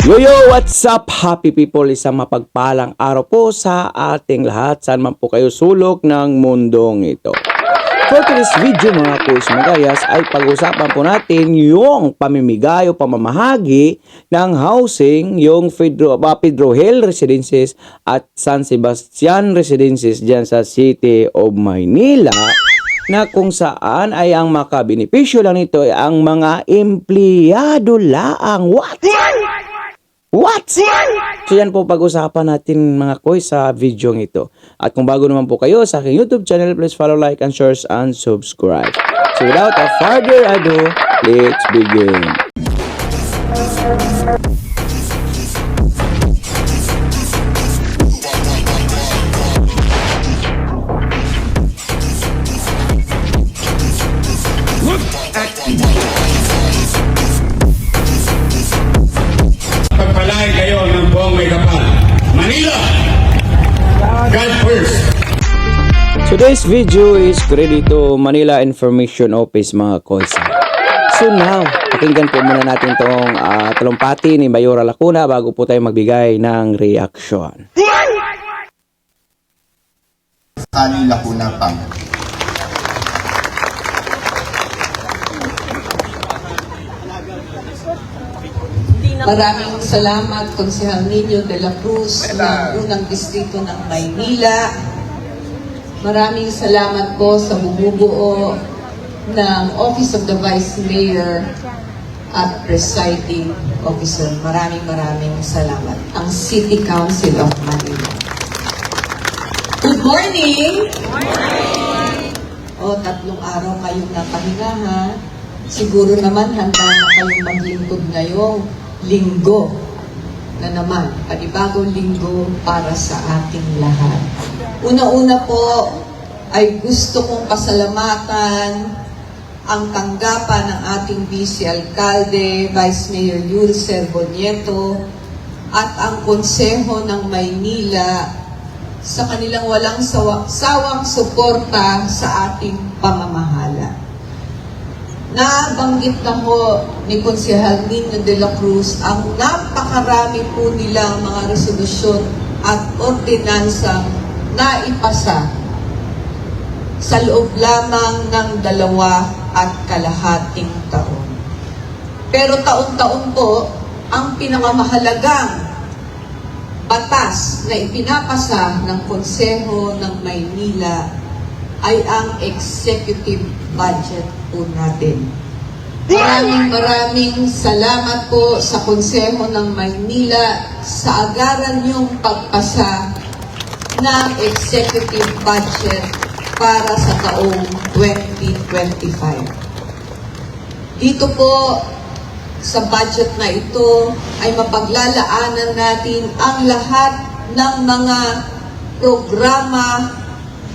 What's up, happy people? Isang mapagpalang araw po sa ating lahat. Saan man po kayo sulok ng mundong ito. For today's video mga kuis magayas ay pag-usapan po natin yung pamimigay o pamamahagi ng housing, yung Pedro Hill Residences at San Sebastian Residences dyan sa City of Maynila, na kung saan ay ang makabenepisyo lang nito ay ang mga empleyado laang. What? So yan po pag-usapan natin mga koy sa video ito. At kung bago naman po kayo sa aking YouTube channel, please follow, like, and share, and subscribe. So without a further ado, let's begin. Pagpalain kayo ng buong may kapal. Manila! God first! Today's video is credit to Manila Information Office mga koys. So now, pakinggan po muna natin itong talumpati ni Mayora Lacuna bago po tayo magbigay ng reaction. Sally Lacuna Pang. Maraming salamat, Konsehal Nino de la Cruz ng unang distrito ng Maynila. Maraming salamat po sa bumubuo ng Office of the Vice Mayor at Presiding Officer. Maraming salamat. Ang City Council of Manila. Good morning! O, 3 araw kayong napahinga ha. Siguro naman handa na kayong maglingkod ngayong linggo na naman, panibagong linggo para sa ating lahat. Una-una po ay gusto kong pasalamatan ang tanggapan ng ating Vice Alcalde, Vice Mayor Yulcer Bonieto, at ang Konseho ng Maynila sa kanilang walang sawang suporta sa ating pamamahala. Nabanggit na ho ni Konsehal Nino de la Cruz ang napakarami po nilang mga resolusyon at ordinansang naipasa sa loob lamang ng 2.5 taon. Pero taon-taon po, ang pinakamahalagang batas na ipinapasa ng Konseho ng Maynila ay ang executive budget po natin. Maraming salamat po sa Konseho ng Maynila sa agaran niyong pagpasa ng executive budget para sa taong 2025. Dito po sa budget na ito ay mapaglalaanan natin ang lahat ng mga programa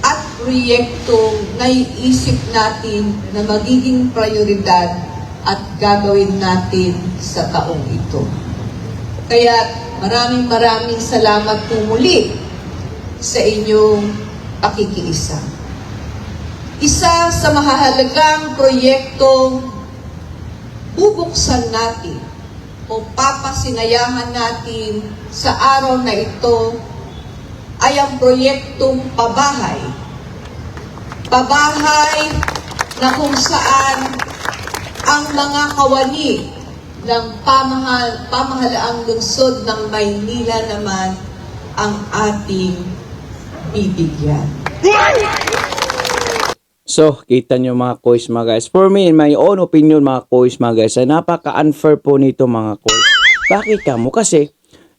at proyektong naiisip natin na magiging prioridad at gagawin natin sa taong ito. Kaya maraming salamat po muli sa inyong pakikiisa. Isa sa mahalagang proyektong bubuksan natin o papasinayahan natin sa araw na ito ay ang proyektong pabahay. Pabahay na kung saan ang mga kawani ng pamahalaang lungsod ng Maynila naman ang ating bibigyan. So, kita nyo mga koys mga guys. For me, in my own opinion mga koys mga guys, ay napaka-unfair po nito mga koys. Bakit ka mo? Kasi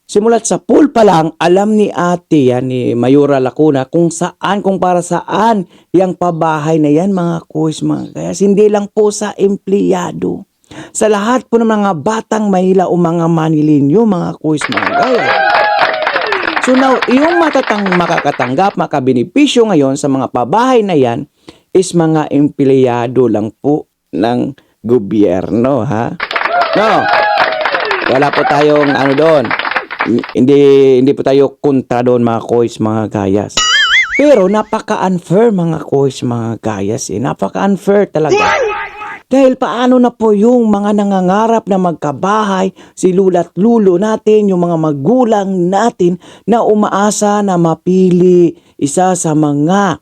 simulat sa pool pa lang, alam ni ate yan, ni Mayora Lacuna, kung para saan yung pabahay na yan mga koys mga guys. Hindi lang po sa empleyado. Sa lahat po ng mga batang Maynila o mga Manilinyo mga koys mga guys. So now, yung makakatanggap, makabenepisyo ngayon sa mga pabahay na yan is mga empleyado lang po ng gobyerno ha. No, wala po tayong doon. Hindi po tayo kontra doon mga koys mga gayas. Pero napaka-unfair mga koys mga gayas. Napaka-unfair talaga. Dahil paano na po yung mga nangangarap na magkabahay, si lula't lulo natin, yung mga magulang natin na umaasa na mapili isa sa mga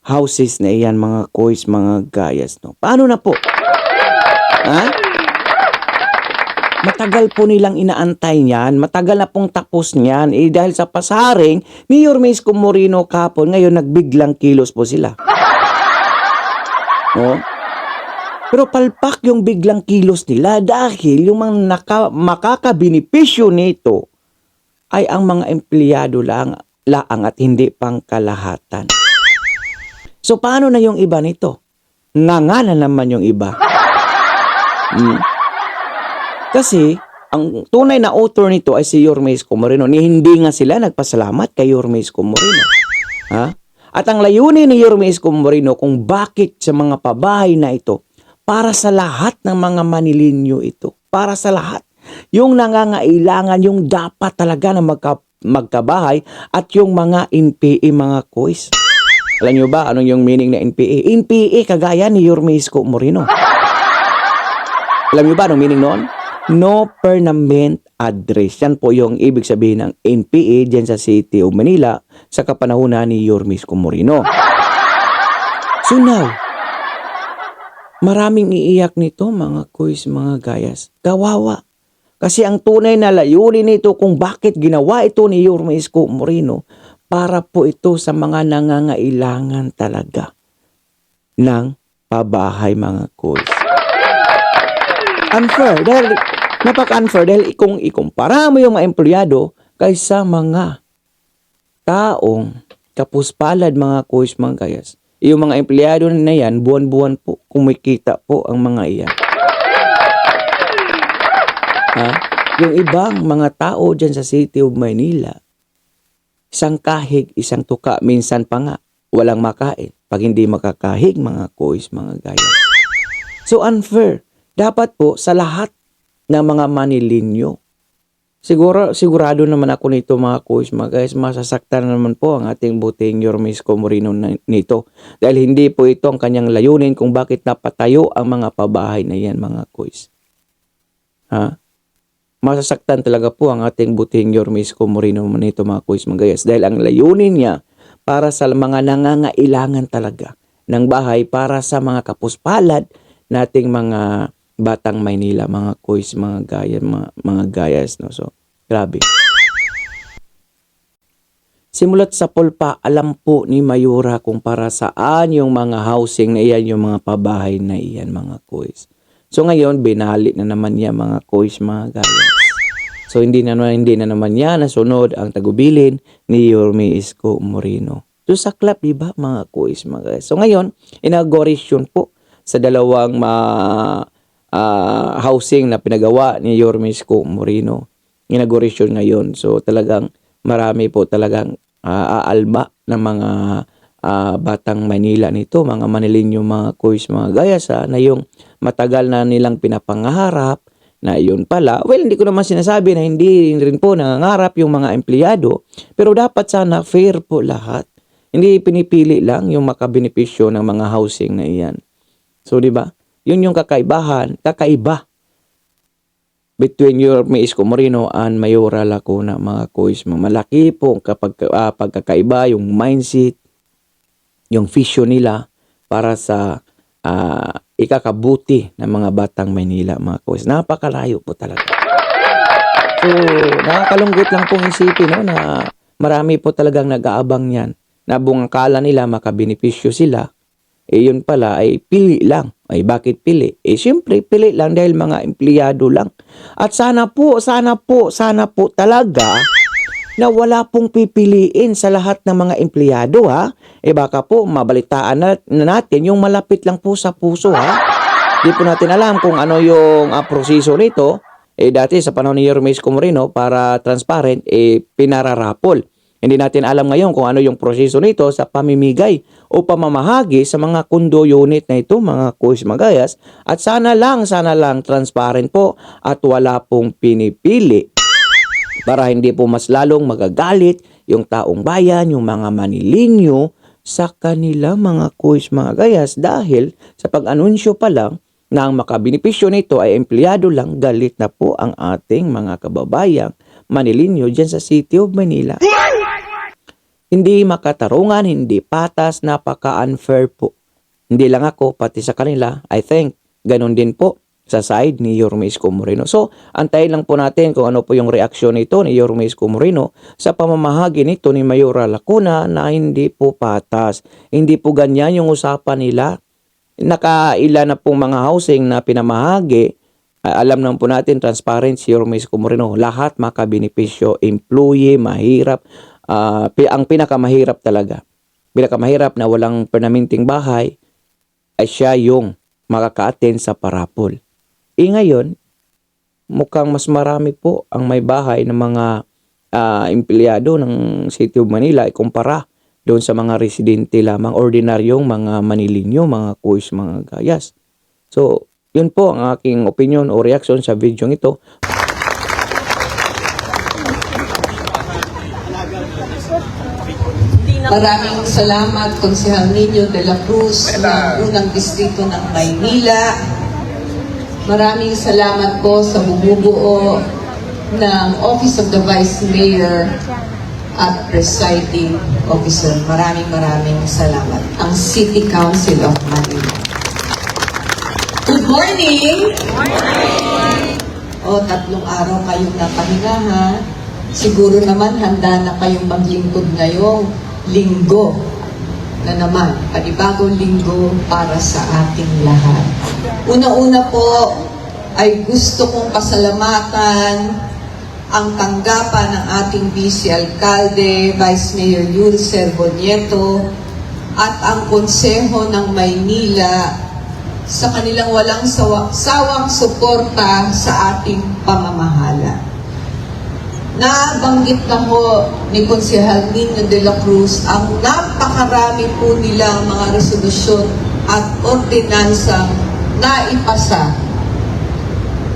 houses na iyan, mga kois, mga gayas, no? Paano na po? Ha? Matagal po nilang inaantay niyan, matagal na pong tapos niyan, dahil sa pasaring ni Yorme Isko Moreno kapon, ngayon nagbiglang kilos po sila. No? Pero palpak yung biglang kilos nila dahil yung mga makakabinipisyo nito ay ang mga empleyado laang at hindi pang kalahatan. So paano na yung iba nito? Nga na naman yung iba. Kasi ang tunay na author nito ay si Yorme Isko Moreno. Hindi nga sila nagpasalamat kay Yorme Isko Moreno. Ha? At ang layunin ni Yorme Isko Moreno kung bakit sa mga pabahay na ito, para sa lahat ng mga Manilinyo ito. Para sa lahat. Yung nangangailangan, yung dapat talaga na magkabahay at yung mga NPA, mga kois. Alam nyo ba anong yung meaning na NPA? NPA kagaya ni Yorme Isko Moreno. Alam nyo ba anong meaning noon? No permanent address. Yan po yung ibig sabihin ng NPA dyan sa City of Manila sa kapanahunan ni Yorme Isko Moreno. So now, maraming iiyak nito, mga kois, mga gayas. Kawawa. Kasi ang tunay na layunin nito kung bakit ginawa ito ni Yorme Isko Moreno, para po ito sa mga nangangailangan talaga ng pabahay, mga kois. Unfair. Dahil napaka-unfair dahil kung ikumpara mo yung mga empleyado kaysa mga taong kapuspalad, mga kois, mga gayas. Yung mga empleyado na yan, buwan-buwan po, kumikita po ang mga iyan. Ha? Yung ibang mga tao dyan sa City of Manila, isang kahig, isang tuka, minsan pa nga, walang makain. Pag hindi makakahig, mga kois, mga gayas. So unfair. Dapat po sa lahat ng mga Manilinyo, sigurado naman ako nito, mga kois, mga guys, masasaktan naman po ang ating buting Yorme Isko Moreno nito. Dahil hindi po ito ang kanyang layunin kung bakit napatayo ang mga pabahay na yan, mga kois. Ha? Masasaktan talaga po ang ating buting Yorme Isko Moreno nito, mga kois, mga guys. Dahil ang layunin niya para sa mga nangangailangan talaga ng bahay para sa mga kapuspalad nating mga Batang Maynila, mga kois, mga gaya, mga gayas, no? So, grabe. Simulat sa pulpa, alam po ni Mayura kung para saan yung mga housing na iyan, yung mga pabahay na iyan, mga kois. So, ngayon, binali na naman niya, mga kois, mga gayas. So, hindi na naman niya nasunod ang tagubilin ni Yorme Isko Moreno. So, saklap, diba, mga kois, mga gayas. So, ngayon, inauguration po sa dalawang housing na pinagawa ni Yorme Isko Moreno. Inauguration ngayon. So talagang marami po talagang aalba ng mga Batang Manila nito, mga Manilinyo, mga kois, mga gayas, na yung matagal na nilang pinapangarap na yun pala. Well, hindi ko naman sinasabi na hindi rin po nangangarap yung mga empleyado, pero dapat sana fair po lahat. Hindi pinipili lang yung makabenepisyo ng mga housing na iyan. So, di ba? Yun yung kakaiba between Yorme Isko Moreno and Mayura Lacuna, mga kois. Malaki po pagkakaiba, yung mindset, yung vision nila para sa ikakabuti ng mga Batang Maynila, mga kois. Napakalayo po talaga. So, nakakalungkot lang pong isipin, no, na marami po talagang nag-aabang yan. Na buong akala nila makabenepisyo sila, yun pala ay pili lang. Ay bakit pili? Siyempre pili lang dahil mga empleyado lang. At sana po talaga na wala pong pipiliin sa lahat ng mga empleyado, ha. Baka po mabalitaan na natin yung malapit lang po sa puso, ha. Di po natin alam kung ano yung proseso nito. Dati sa panahon ni Yorme Isko Moreno, para transparent, pinararapol. Hindi natin alam ngayon kung ano yung proseso nito sa pamimigay o pamamahagi sa mga condo unit na ito, mga kois, magayas. At sana lang transparent po at wala pong pinipili para hindi po mas lalong magagalit yung taong bayan, yung mga Manilinyo sa kanila, mga kois, mga gayas. Dahil sa pag-anunsyo pa lang na ang makabenepisyo nito ay empleyado lang, galit na po ang ating mga kababayang Manilinyo dyan sa City of Manila. Hindi makatarungan, hindi patas, napaka-unfair po. Hindi lang ako, pati sa kanila, I think, ganun din po sa side ni Yorme Isko Moreno. So, antayin lang po natin kung ano po yung reaksyon nito ni Yorme Isko Moreno sa pamamahagi nito ni Mayora Lacuna na hindi po patas. Hindi po ganyan yung usapan nila. Nakaila na pong mga housing na pinamahagi. Alam naman po natin, transparent si Yorme Isko Moreno. Lahat makabenepisyo, employee, mahirap. Ang pinakamahirap talaga, pinakamahirap na walang permanenteng bahay ay siya yung makaka-attend sa parapol. Ngayon, mukhang mas marami po ang may bahay ng mga empleyado ng City of Manila ikumpara doon sa mga residente lamang, ordinaryong mga Manilinyo, mga kuis, mga gayas. So, yun po ang aking opinion o reaction sa video ito. Maraming salamat, Konsehal Nino de la Cruz ng unang distrito ng Maynila. Maraming salamat po sa bumubuo ng Office of the Vice Mayor at Presiding Officer. Maraming salamat. Ang City Council of Manila. Good morning! O, 3 araw kayong napahinga, ha? Siguro naman handa na kayong maglingkod ngayong linggo na naman, panibagong linggo para sa ating lahat. Una-una po ay gusto kong pasalamatan ang tanggapan ng ating Vice Alcalde, Vice Mayor Yulcer Bonieto at ang Konseho ng Maynila sa kanilang walang sawang suporta sa ating pamamahala. Nabanggit na po ni Konsehal Nino de la Cruz ang napakarami po nilang mga resolusyon at ordinansang naipasa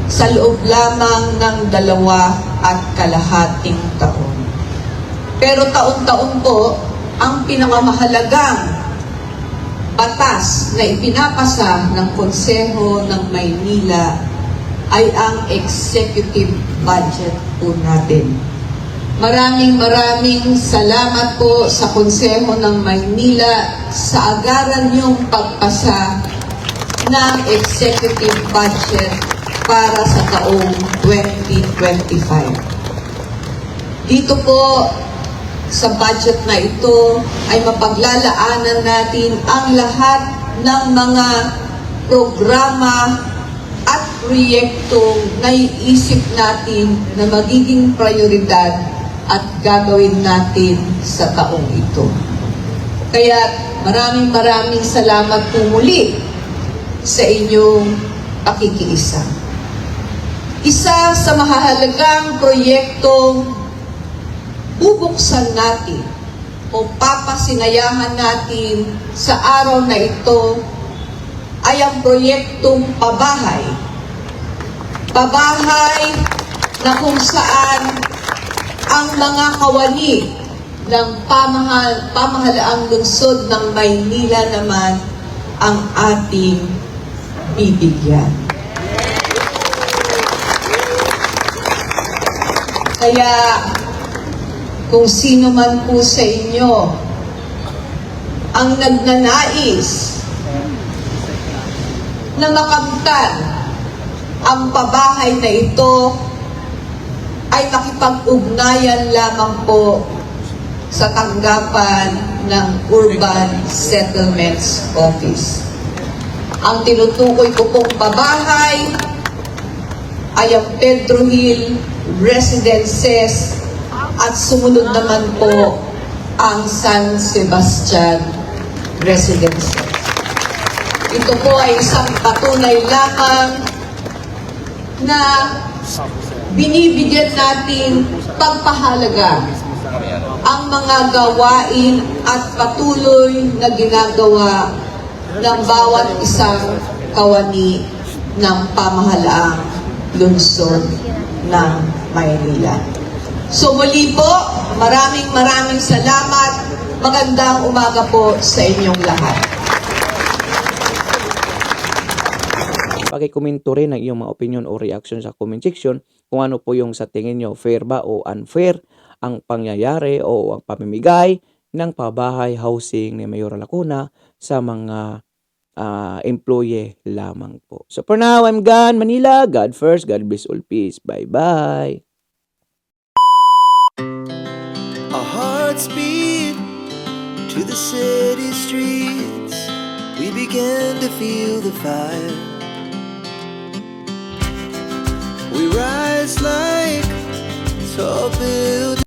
sa loob lamang ng 2.5 taon. Pero taon-taon po, ang pinakamahalagang batas na ipinapasa ng Konseho ng Maynila ay ang executive budget po natin. Maraming salamat po sa Konseho ng Maynila sa agaran niyong pagpasa ng executive budget para sa taong 2025. Dito po sa budget na ito ay mapaglalaanan natin ang lahat ng mga programa at proyektong naiisip natin na magiging prioridad at gagawin natin sa taong ito. Kaya maraming salamat po muli sa inyong pakikiisa. Isa sa mahalagang proyektong bubuksan natin o papasinayahan natin sa araw na ito ay ang proyektong pabahay. Pabahay na kung saan ang mga kawani ng pamahalaang lungsod ng Maynila naman ang ating bibigyan. Kaya kung sino man po sa inyo ang nagnanais na makamtan ang pabahay na ito, ay makipag-ugnayan lamang po sa tanggapan ng Urban Settlements Office. Ang tinutukoy ko pong pabahay ay ang Pedro Hill Residences at sumunod naman po ang San Sebastian Residences. Ito po ay isang patunay lamang na binibigyan natin pagpahalaga ang mga gawain at patuloy na ginagawa ng bawat isang kawani ng pamahalaang lungsod ng Maynila. So muli po, maraming salamat. Magandang umaga po sa inyong lahat. pakikomento rin ang iyong mga opinion o reaction sa comment section kung ano po yung sa tingin nyo, fair ba o unfair ang pangyayari o ang pamimigay ng pabahay housing ni Mayor Lacuna sa mga employee lamang po. So for now, I'm gone. Manila, God first, God bless all, peace. Bye-bye. Our hearts beat to the city streets. We began to feel the fire. We rise like tall buildings.